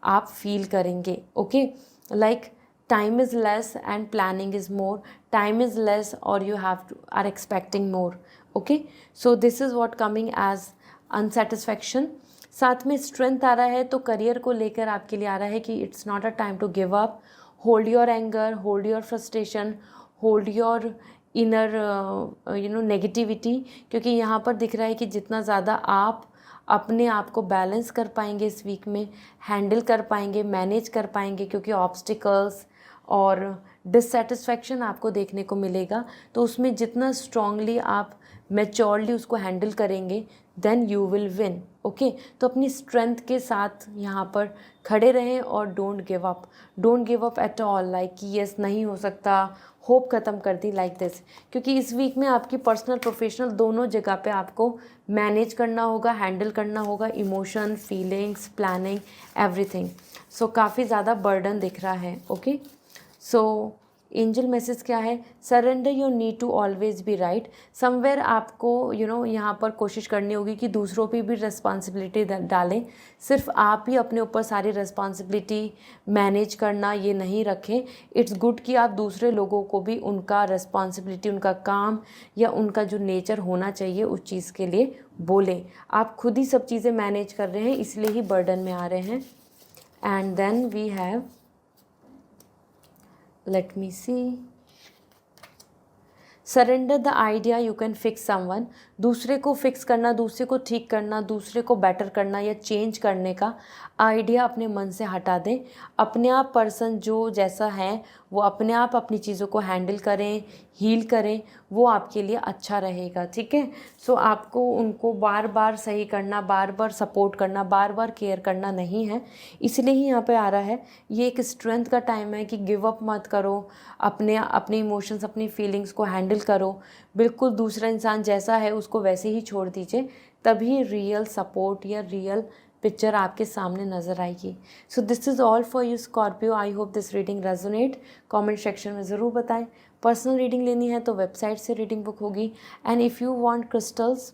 आप फील करेंगे। Okay, like time is less and planning is more, time is less और you have to are expecting more. Okay, so this is what coming as unsatisfaction. साथ में स्ट्रेंथ आ रहा है, तो करियर को लेकर आपके लिए आ रहा है कि it's not a time to give up, hold your anger, hold your frustration, hold your inner negativity, क्योंकि यहाँ पर दिख रहा है कि जितना ज़्यादा आप अपने आप को बैलेंस कर पाएंगे इस वीक में, हैंडल कर पाएंगे, मैनेज कर पाएंगे, क्योंकि ऑब्स्टिकल्स और डिससेटिस्फैक्शन आपको देखने को मिलेगा, तो उसमें जितना स्ट्रांगली आप मैच्योरली उसको हैंडल करेंगे, then you will win. Okay, तो अपनी स्ट्रेंथ के साथ यहाँ पर खड़े रहें और don't give up, don't give up at all, like कि यस नहीं हो सकता, होप ख़त्म कर दी लाइक दिस, क्योंकि इस वीक में आपकी पर्सनल प्रोफेशनल दोनों जगह पे आपको मैनेज करना होगा, हैंडल करना होगा, इमोशन, फीलिंग्स, प्लानिंग, एवरीथिंग। सो काफ़ी ज़्यादा बर्डन दिख रहा है। ओके, सो एंजल मैसेज क्या है, surrender your need to always be right. Somewhere आपको यहाँ पर कोशिश करनी होगी कि दूसरों पे भी रिस्पॉन्सिबिलिटी डालें, सिर्फ आप ही अपने ऊपर सारी रिस्पॉन्सिबिलिटी मैनेज करना ये नहीं रखें। इट्स गुड कि आप दूसरे लोगों को भी उनका रिस्पॉन्सिबिलिटी, उनका काम या उनका जो नेचर होना चाहिए उस चीज़ के लिए बोलें। आप खुद ही सब चीज़ें मैनेज कर रहे हैं, इसलिए ही बर्डन में आ रहे हैं। And then we have, let me see, surrender the idea you can fix someone. दूसरे को फिक्स करना, दूसरे को ठीक करना, दूसरे को बेटर करना या चेंज करने का आइडिया अपने मन से हटा दें। अपने आप पर्सन जो जैसा है वो अपने आप अपनी चीज़ों को हैंडल करें, हील करें, वो आपके लिए अच्छा रहेगा। ठीक है, सो आपको उनको बार बार सही करना, बार बार सपोर्ट करना, बार बार केयर करना नहीं है। इसलिए ही यहाँ पे आ रहा है, ये एक स्ट्रेंथ का टाइम है कि गिव अप मत करो, अपने इमोशंस, अपनी फीलिंग्स को हैंडल करो। बिल्कुल दूसरा इंसान जैसा है उसको वैसे ही छोड़ दीजिए, तभी रियल सपोर्ट या रियल पिक्चर आपके सामने नज़र आएगी। सो this is all for you Scorpio. I hope this reading resonate. Comment section में ज़रूर बताएं। पर्सनल रीडिंग लेनी है तो वेबसाइट से रीडिंग बुक होगी। And if you want crystals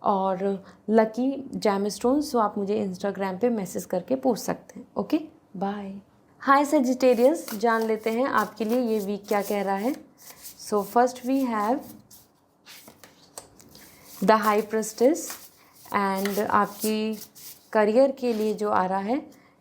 और लकी जेमस्टोन्स तो आप मुझे इंस्टाग्राम पे मैसेज करके पूछ सकते हैं। Okay, bye. हाय सजिटेरियस, जान लेते हैं आपके लिए ये वीक क्या कह रहा है। So first we have the high priestess, and आपकी करियर के लिए जो आ रहा है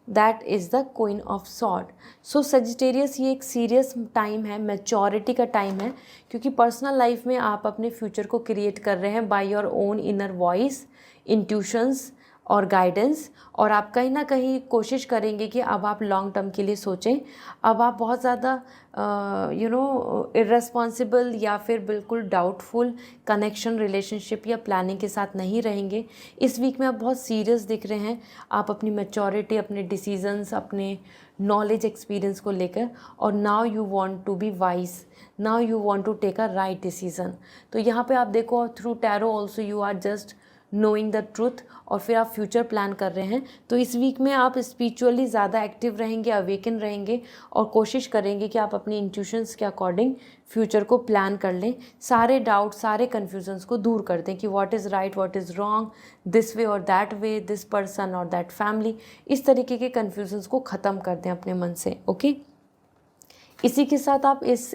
that is the queen of sword. So Sagittarius, ये एक सीरियस टाइम है, मैच्योरिटी का टाइम है, क्योंकि पर्सनल लाइफ में आप अपने फ्यूचर को क्रिएट कर रहे हैं by your own inner voice, intuitions और गाइडेंस, और आप कहीं ना कहीं कोशिश करेंगे कि अब आप लॉन्ग टर्म के लिए सोचें। अब आप बहुत ज़्यादा इर्रेस्पॉन्सिबल या फिर बिल्कुल डाउटफुल कनेक्शन, रिलेशनशिप या प्लानिंग के साथ नहीं रहेंगे। इस वीक में आप बहुत सीरियस दिख रहे हैं, आप अपनी मैच्योरिटी, अपने डिसीजंस, अपने नॉलेज, एक्सपीरियंस को लेकर, और now you want to be wise, now you want to take a right decision. तो यहाँ पे आप देखो, through tarot also you are just knowing the truth, और फिर आप फ्यूचर प्लान कर रहे हैं। तो इस वीक में आप स्पिरिचुअली ज़्यादा एक्टिव रहेंगे, अवेकन रहेंगे, और कोशिश करेंगे कि आप अपनी इंट्यूशंस के अकॉर्डिंग फ्यूचर को प्लान कर लें। सारे डाउट, सारे कन्फ्यूजन्स को दूर कर दें कि what is right, what is wrong, this way और दैट वे, दिस पर्सन और दैट फैमिली, इस तरीके के कन्फ्यूजन्स को ख़त्म कर दें अपने मन से। ओके, इसी के साथ आप इस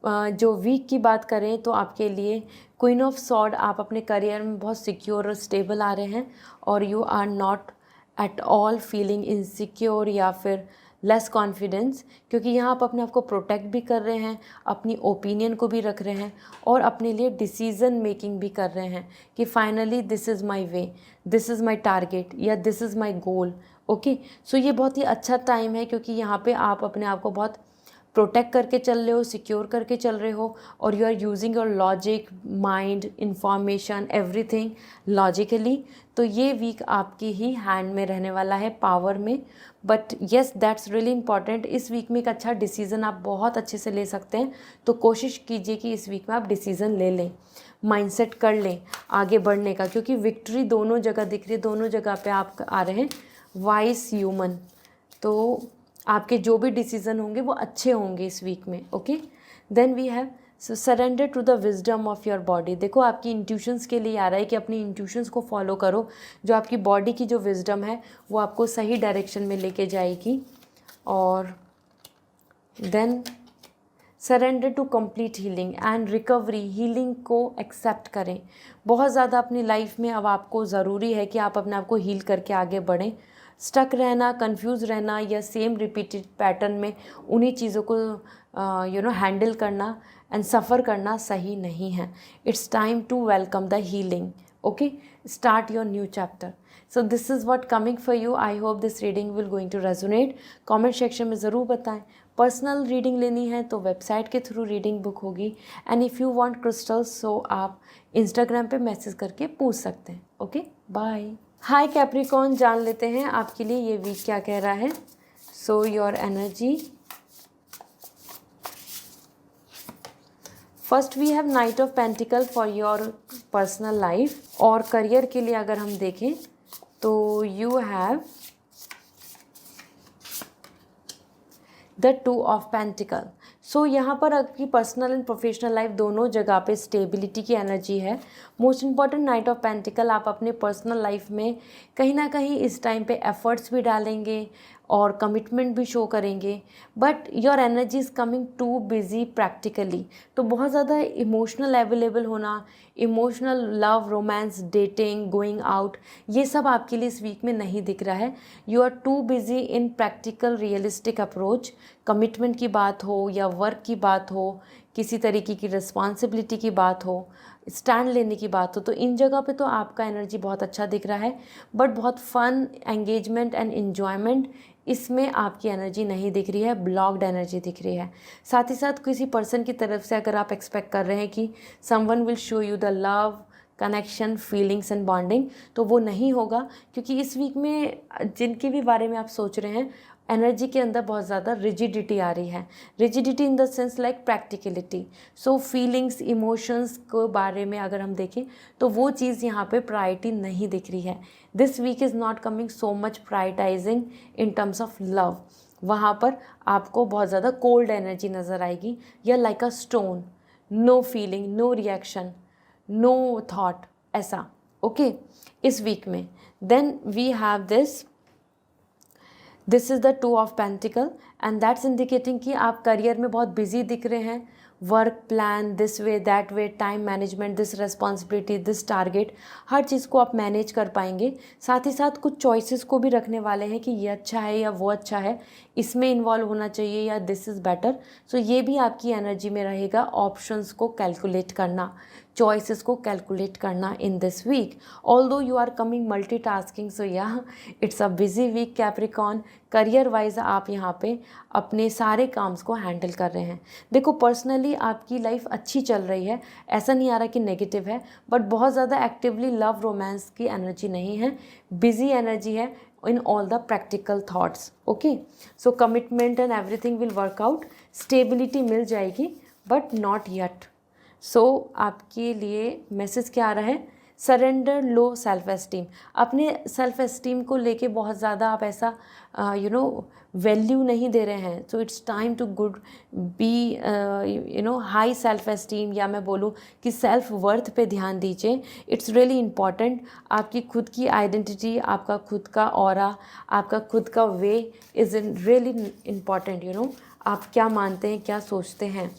जो वीक की बात करें तो आपके लिए क्वीन ऑफ सॉर्ड, आप अपने करियर में बहुत सिक्योर और स्टेबल आ रहे हैं, और you are not at all feeling insecure या फिर लेस कॉन्फिडेंस, क्योंकि यहाँ आप अपने आप को प्रोटेक्ट भी कर रहे हैं, अपनी ओपिनियन को भी रख रहे हैं, और अपने लिए डिसीज़न मेकिंग भी कर रहे हैं कि finally this is my way, this is my target, या this is my goal. Okay, so ये बहुत ही अच्छा टाइम है, क्योंकि यहाँ पे आप अपने आप को बहुत प्रोटेक्ट करके चल रहे हो, सिक्योर करके चल रहे हो, और you are using your logic, mind, information, everything logically. तो ये वीक आपकी ही हैंड में रहने वाला है, पावर में। But yes, that's really important. इस वीक में एक अच्छा डिसीज़न आप बहुत अच्छे से ले सकते हैं, तो कोशिश कीजिए कि इस वीक में आप डिसीज़न ले लें, माइंडसेट कर लें आगे बढ़ने का, क्योंकि विक्ट्री दोनों जगह दिख रही है, दोनों जगह पे आप आ रहे हैं वाइस ह्यूमन। तो आपके जो भी डिसीज़न होंगे वो अच्छे होंगे इस वीक में। Okay, then we have surrender to the wisdom of your body. देखो, आपकी इंट्यूशंस के लिए आ रहा है कि अपनी इंट्यूशंस को फॉलो करो। जो आपकी बॉडी की जो विजडम है वो आपको सही डायरेक्शन में लेके जाएगी। और then surrender to complete healing and recovery, healing को एक्सेप्ट करें। बहुत ज़्यादा अपनी लाइफ में अब आपको ज़रूरी है कि आप अपने आप को हील करके आगे बढ़ें। स्टक रहना, कंफ्यूज रहना, या सेम रिपीटेड पैटर्न में उन्हीं चीज़ों को हैंडल करना एंड सफ़र करना सही नहीं है। It's time to welcome the healing. Okay, start your new chapter. So this is what coming for you. I hope this reading will going to resonate. Comment section में ज़रूर बताएं। पर्सनल रीडिंग लेनी है तो वेबसाइट के through reading book होगी, and if you want crystals so आप Instagram पे मैसेज करके पूछ सकते हैं। Okay, bye. हाय कैप्रिकॉर्न, जान लेते हैं आपके लिए ये वीक क्या कह रहा है। So your energy, first we have knight of pentacle for your personal life, और करियर के लिए अगर हम देखें तो you have the two of pentacle. So यहाँ पर आपकी पर्सनल एंड प्रोफेशनल लाइफ दोनों जगह पे स्टेबिलिटी की एनर्जी है। Most important, night of pentacle, आप अपने पर्सनल लाइफ में कहीं ना कहीं इस टाइम पे एफर्ट्स भी डालेंगे और कमिटमेंट भी शो करेंगे, but your energy is coming to busy practically. तो बहुत ज़्यादा इमोशनल अवेलेबल होना, emotional love, romance, dating, going out, ये सब आपके लिए इस वीक में नहीं दिख रहा है। You are too busy in practical realistic approach. Commitment की बात हो या वर्क की बात हो, किसी तरीके की रिस्पॉन्सिबिलिटी की बात हो, स्टैंड लेने की बात हो, तो इन जगह पे तो आपका एनर्जी बहुत अच्छा दिख रहा है, बट बहुत फन, एंगेजमेंट एंड एन्जॉयमेंट, इसमें आपकी एनर्जी नहीं दिख रही है, ब्लॉक्ड एनर्जी दिख रही है। साथ ही साथ किसी पर्सन की तरफ से अगर आप एक्सपेक्ट कर रहे हैं कि someone will show you the love, connection, feelings and bonding, तो वो नहीं होगा, क्योंकि इस वीक में जिनके भी बारे में आप सोच रहे हैं, एनर्जी के अंदर बहुत ज़्यादा रिजिडिटी आ रही है। Rigidity in the sense like practicality. So feelings, emotions के बारे में अगर हम देखें तो वो चीज़ यहाँ पे प्रायोरिटी नहीं दिख रही है। This week is not coming so much prioritising in terms of love. वहाँ पर आपको बहुत ज़्यादा कोल्ड एनर्जी नज़र आएगी, या like a stone, no feeling, no reaction, no thought, ऐसा। ओके, इस वीक में then we have this is the two of pentacle, and that's indicating कि आप करियर में बहुत बिजी दिख रहे हैं, work plan, this way that way, time management, this responsibility, this target, हर चीज़ को आप मैनेज कर पाएंगे। साथ ही साथ कुछ चॉइसेस को भी रखने वाले हैं कि ये अच्छा है या वो अच्छा है, इसमें इन्वॉल्व होना चाहिए या दिस इज़ बेटर। सो ये भी आपकी एनर्जी में रहेगा, ऑप्शंस को कैलकुलेट करना, चॉइसेस को कैलकुलेट करना in this week. Although you are coming multitasking, so yeah it's a busy week Capricorn. Career wise आप यहाँ पे अपने सारे काम्स को हैंडल कर रहे हैं। देखो पर्सनली आपकी लाइफ अच्छी चल रही है, ऐसा नहीं आ रहा कि नेगेटिव है, बट बहुत ज़्यादा एक्टिवली लव रोमांस की एनर्जी नहीं है, बिजी एनर्जी है in all the practical thoughts. Okay, so commitment and everything will work out, stability मिल जाएगी but not yet. So आपके लिए मैसेज क्या आ रहा है, सरेंडर लो सेल्फ एस्टीम। अपने सेल्फ एस्टीम को लेके बहुत ज़्यादा आप ऐसा वैल्यू नहीं दे रहे हैं। So it's time to good be high self esteem, या मैं बोलूँ कि सेल्फ वर्थ पे ध्यान दीजिए। It's really important. आपकी खुद की आइडेंटिटी, आपका खुद का ऑरा, आपका खुद का वे इज़ रियली इम्पॉर्टेंट। आप क्या मानते हैं, क्या सोचते हैं।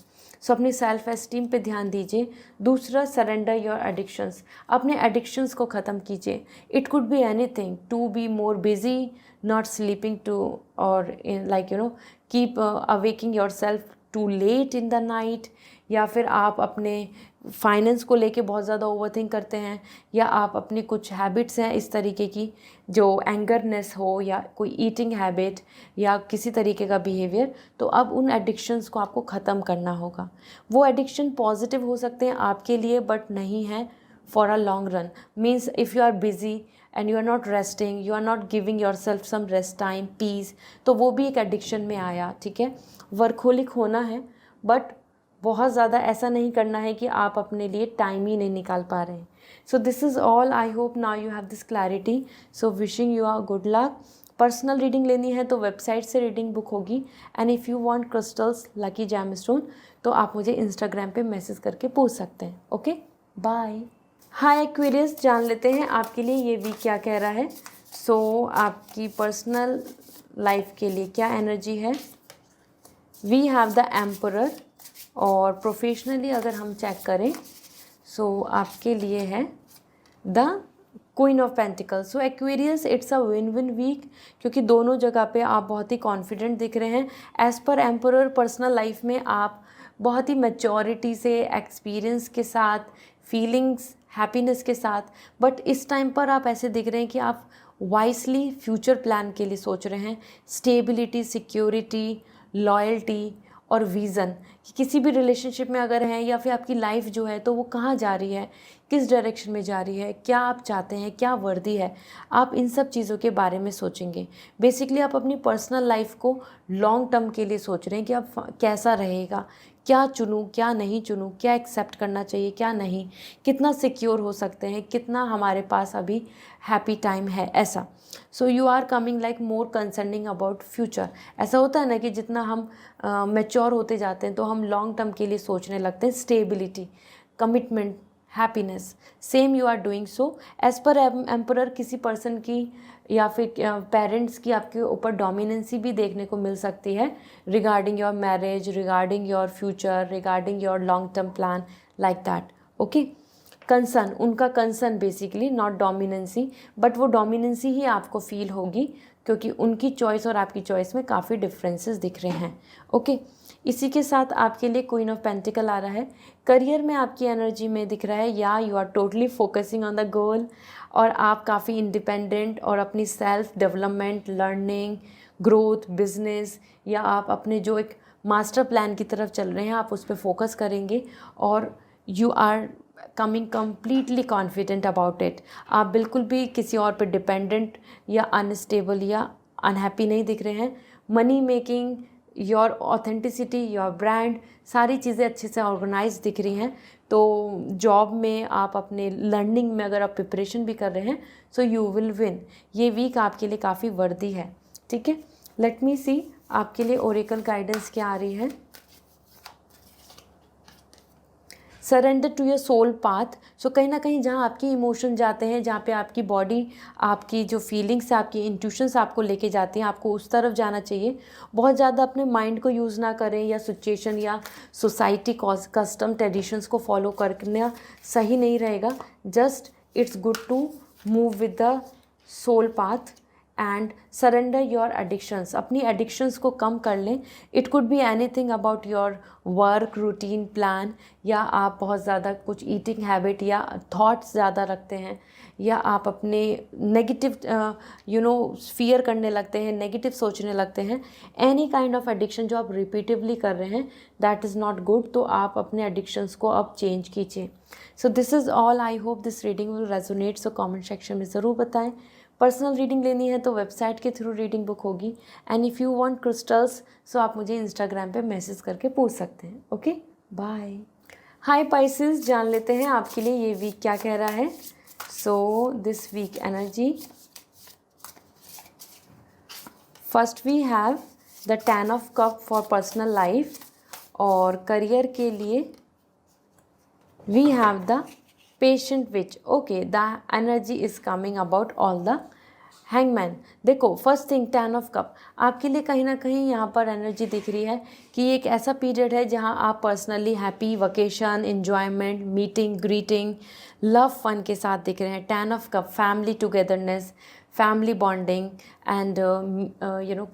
सो अपनी सेल्फ एस्टीम पे ध्यान दीजिए। दूसरा, सरेंडर योर एडिक्शंस। अपने एडिक्शंस को ख़त्म कीजिए। It could be anything, to be more busy, not sleeping too, और keep awaking your self to late in the night, या फिर आप अपने फाइनेंस को लेके बहुत ज़्यादा ओवरथिंक करते हैं, या आप अपनी कुछ हैबिट्स हैं इस तरीके की जो एंगरनेस हो, या कोई ईटिंग हैबिट, या किसी तरीके का बिहेवियर। तो अब उन एडिक्शंस को आपको ख़त्म करना होगा। वो एडिक्शन पॉजिटिव हो सकते हैं आपके लिए, बट नहीं है for a long run. Means if you are busy and you are not resting, you are not giving yourself some rest time, peace, तो वो भी एक एडिक्शन में आया। ठीक है, वर्कहोलिक होना है, बट बहुत ज़्यादा ऐसा नहीं करना है कि आप अपने लिए टाइम ही नहीं निकाल पा रहे हैं। So this is all. I hope now you have this clarity. So wishing you are good luck. Personal reading लेनी है तो वेबसाइट से रीडिंग बुक होगी, and if you want crystals, lucky gemstone, तो आप मुझे इंस्टाग्राम पे मैसेज करके पूछ सकते हैं। Okay, bye. हाय एक्वेरियस, जान लेते हैं आपके लिए ये वीक क्या कह रहा है। सो आपकी पर्सनल लाइफ के लिए क्या एनर्जी है। वी हैव द एम्परर, और प्रोफेशनली अगर हम चेक करें सो आपके लिए है the queen of pentacles. So Aquarius, it's a win win week, क्योंकि दोनों जगह पे आप बहुत ही कॉन्फिडेंट दिख रहे हैं। As per emperor, personal life में आप बहुत ही मैच्योरिटी से, एक्सपीरियंस के साथ, फीलिंग्स, हैप्पीनेस के साथ, बट इस टाइम पर आप ऐसे दिख रहे हैं कि आप वाइसली फ्यूचर प्लान के लिए सोच रहे हैं। स्टेबिलिटी, सिक्योरिटी, लॉयल्टी और विज़न, कि किसी भी रिलेशनशिप में अगर हैं, या फिर आपकी लाइफ जो है तो वो कहाँ जा रही है, किस डायरेक्शन में जा रही है, क्या आप चाहते हैं, क्या वर्दी है, आप इन सब चीज़ों के बारे में सोचेंगे। बेसिकली आप अपनी पर्सनल लाइफ को लॉन्ग टर्म के लिए सोच रहे हैं कि आप कैसा रहेगा, क्या चुनूँ, क्या नहीं चुनूँ, क्या एक्सेप्ट करना चाहिए, क्या नहीं, कितना सिक्योर हो सकते हैं, कितना हमारे पास अभी हैप्पी टाइम है, ऐसा। So you are coming like more concerning about future. ऐसा होता है ना कि जितना हम मैच्योर होते जाते हैं तो हम लॉन्ग टर्म के लिए सोचने लगते हैं। Stability, commitment, happiness, same you are doing so. As per emperor, किसी पर्सन की या फिर पेरेंट्स की आपके ऊपर डोमिनेंसी भी देखने को मिल सकती है, regarding your marriage, regarding your future, regarding your long term plan, like that. Okay, concern, उनका concern basically, not dominancy, but वो डोमिनेंसी ही आपको फील होगी, क्योंकि उनकी चॉइस और आपकी चॉइस में काफ़ी डिफरेंसेस दिख रहे हैं। ओके, इसी के साथ आपके लिए क्वीन ऑफ पेंटिकल आ रहा है। करियर में आपकी एनर्जी में दिख रहा है, या you are totally focusing on the goal, और आप काफ़ी इंडिपेंडेंट और अपनी self development, learning, growth, business, या आप अपने जो एक मास्टर प्लान की तरफ चल रहे हैं आप उस पर फोकस करेंगे, और you are coming completely confident about it. आप बिल्कुल भी किसी और पे डिपेंडेंट या अनस्टेबल या अनहैप्पी नहीं दिख रहे हैं। Money making, your authenticity, your brand, सारी चीज़ें अच्छे से ऑर्गेनाइज दिख रही हैं। तो जॉब में आप अपने लर्निंग में अगर आप प्रिपरेशन भी कर रहे हैं, सो यू विल विन। ये वीक आपके लिए काफ़ी वर्दी है। ठीक है, लेट मी सी आपके लिए ओरेकल गाइडेंस क्या आ रही है। Surrender to your soul path. So कहीं ना कहीं जहाँ आपकी इमोशन जाते हैं, जहाँ पे आपकी बॉडी, आपकी जो फीलिंग्स है, आपकी इंट्यूशंस आपको लेके जाती हैं, आपको उस तरफ जाना चाहिए। बहुत ज़्यादा अपने माइंड को यूज़ ना करें या सिचुएशन या सोसाइटी कस्टम ट्रेडिशंस को फॉलो करना सही नहीं रहेगा। Just it's good to move with the soul path and surrender your addictions. अपनी एडिक्शंस को कम कर लें। It could be anything about your work routine plan, या आप बहुत ज़्यादा कुछ ईटिंग हैबिट या थॉट्स ज़्यादा रखते हैं, या आप अपने नेगेटिव फियर करने लगते हैं, नेगेटिव सोचने लगते हैं। एनी काइंड ऑफ एडिक्शन जो आप रिपीटिवली कर रहे हैं, दैट इज़ नॉट गुड। तो आप अपने एडिक्शंस को अब चेंज कीजिए। सो this is all. I hope this reading will resonate. So comment section में ज़रूर बताएं। पर्सनल रीडिंग लेनी है तो वेबसाइट के थ्रू रीडिंग बुक होगी। And if you want crystals, so आप मुझे इंस्टाग्राम पे मैसेज करके पूछ सकते हैं। Okay, bye. हाय पाइसेस, जान लेते हैं आपके लिए ये वीक क्या कह रहा है। So this week energy, first we have the 10 of cup for personal life, और करियर के लिए we have the patient witch. Okay, the energy is coming about all the hangman. देखो, फर्स्ट थिंग 10 ऑफ कप आपके लिए कहीं ना कहीं यहाँ पर एनर्जी दिख रही है कि एक ऐसा पीरियड है जहाँ आप personally happy, vacation, enjoyment, meeting, greeting, love, fun के साथ दिख रहे हैं। 10 of cup, family togetherness, family bonding and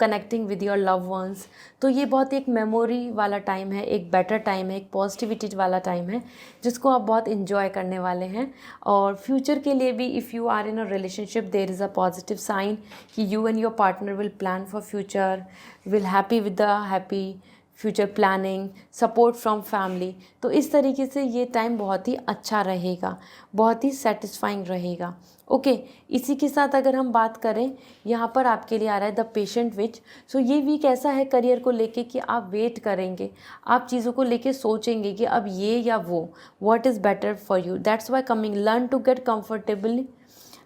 connecting with your love ones. तो ये बहुत एक मेमोरी वाला टाइम है, एक बेटर टाइम है, एक पॉजिटिविटी वाला टाइम है जिसको आप बहुत इन्जॉय करने वाले हैं। और फ्यूचर के लिए भी, if you are in a relationship, there is a positive sign कि you and your partner will plan for future, will happy with the happy future planning, support from family. तो इस तरीके से ये टाइम बहुत ही अच्छा रहेगा, बहुत ही सेटिस्फाइंग रहेगा। ओके, इसी के साथ अगर हम बात करें, यहाँ पर आपके लिए आ रहा है द पेशेंट विच। सो ये वीक ऐसा है करियर को लेके कि आप वेट करेंगे, आप चीज़ों को लेके सोचेंगे कि अब ये या वो, what is better for you. That's why coming, learn to get comfortable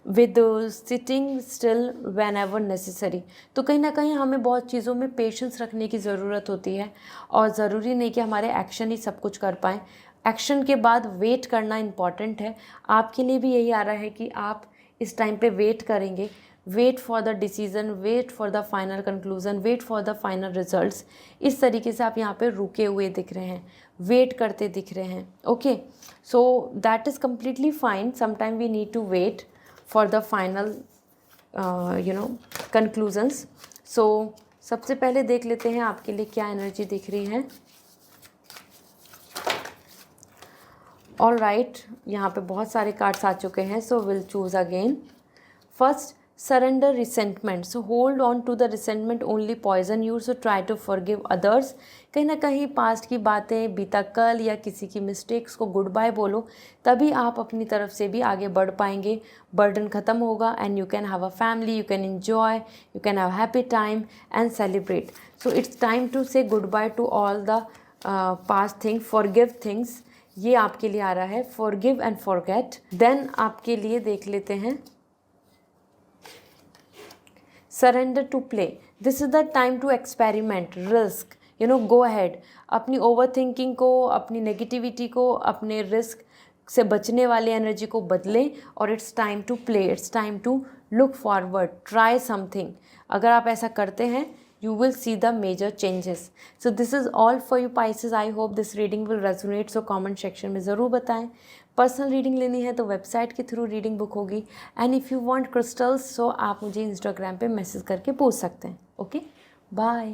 with sitting still whenever necessary. तो कहीं ना कहीं हमें बहुत चीज़ों में पेशेंस रखने की ज़रूरत होती है, और ज़रूरी नहीं कि हमारे एक्शन ही सब कुछ कर पाएँ। एक्शन के बाद वेट करना इम्पॉर्टेंट है। आपके लिए भी यही आ रहा है कि आप इस टाइम पे वेट करेंगे, wait for the decision, wait for the final conclusion, wait for the final results. इस तरीके से आप यहाँ पे रुके हुए दिख रहे हैं, वेट करते दिख रहे हैं। Okay, so that is completely fine. Sometime we need to wait for the final conclusions. So सबसे पहले देख लेते हैं आपके लिए क्या एनर्जी दिख रही है। ऑल राइट, यहाँ पे बहुत सारे कार्ड्स आ चुके हैं, so will choose again. First, surrender resentment, so hold on to the resentment only poison you, so try to forgive others। कहीं ना कहीं पास्ट की बातें, बीता कल या किसी की मिस्टेक्स को गुड बाय बोलो, तभी आप अपनी तरफ से भी आगे बढ़ पाएंगे। बर्डन ख़त्म होगा and you can have a family, you can enjoy, you can have happy time and celebrate. So it's time to say good bye to all the past thing, forgive things. ये आपके लिए आ रहा है, forgive and forget. Then आपके लिए देख लेते हैं surrender to play। this is the time to experiment, risk, go ahead। अपनी ओवर थिंकिंग को, अपनी नेगेटिविटी को, अपने रिस्क से बचने वाली एनर्जी को बदलें, और it's time to play, it's time to look forward, try something. अगर आप ऐसा करते हैं, you will see the major changes। so this is all for you Pisces। I hope this reading will resonate। so comment section में ज़रूर बताएं। Personal reading लेनी है तो वेबसाइट के थ्रू रीडिंग बुक होगी। And if you want crystals, so आप मुझे इंस्टाग्राम पे मैसेज करके पूछ सकते हैं। Okay, bye.